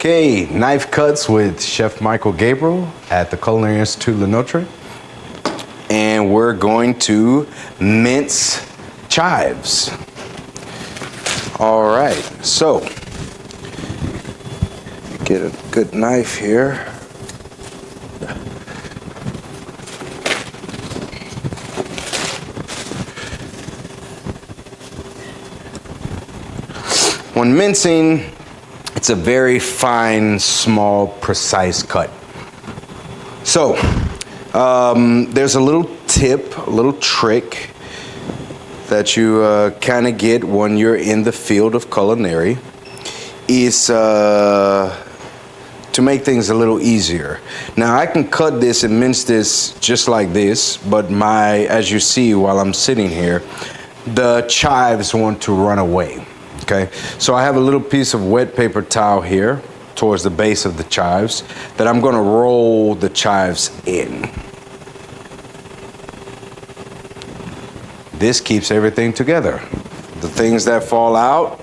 Okay, knife cuts with Chef Michael Gabriel at the Culinary Institute Lenotre. And we're going to mince chives. All right, so get a good knife here. When mincing, it's a very fine, small, precise cut. So, there's a little tip, a little trick that you kind of get when you're in the field of culinary, is to make things a little easier. Now, I can cut this and mince this just like this, but as you see while I'm sitting here, the chives want to run away. Okay, so I have a little piece of wet paper towel here towards the base of the chives that I'm going to roll the chives in. This keeps everything together. The things that fall out,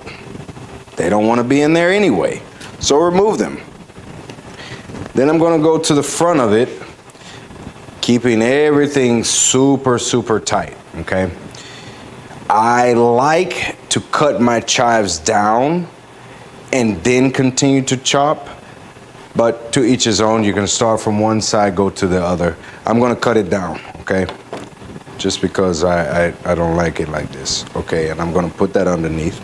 they don't want to be in there anyway, so remove them. Then I'm going to go to the front of it, keeping everything super, super tight, okay? I like to cut my chives down and then continue to chop, but to each his own. You can start from one side, go to the other. I'm gonna cut it down, okay? Just because I don't like it like this, okay? And I'm gonna put that underneath.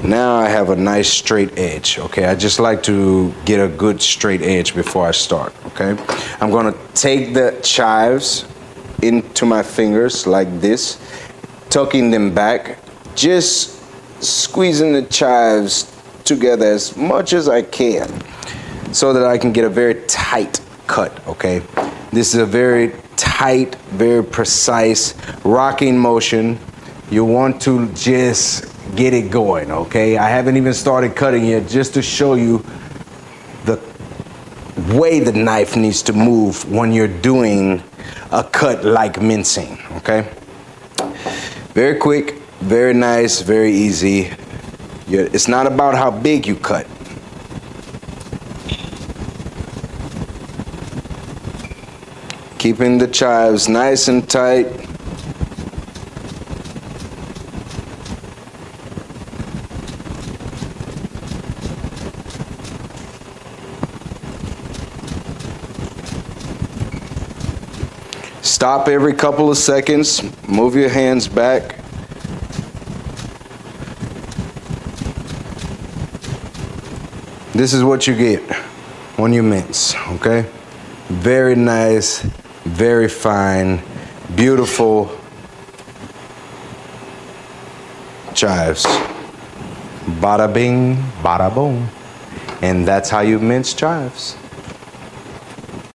Now I have a nice straight edge, okay? I just like to get a good straight edge before I start, okay? I'm gonna take the chives into my fingers like this, tucking them back, just squeezing the chives together as much as I can so that I can get a very tight cut, okay? This is a very tight, very precise rocking motion. You want to just get it going, okay? I haven't even started cutting yet, just to show you the way the knife needs to move when you're doing a cut like mincing, okay? Very quick, very nice, very easy. It's not about how big you cut. Keeping the chives nice and tight. Stop every couple of seconds, move your hands back. This is what you get when you mince, okay? Very nice, very fine, beautiful chives. Bada bing, bada boom. And that's how you mince chives.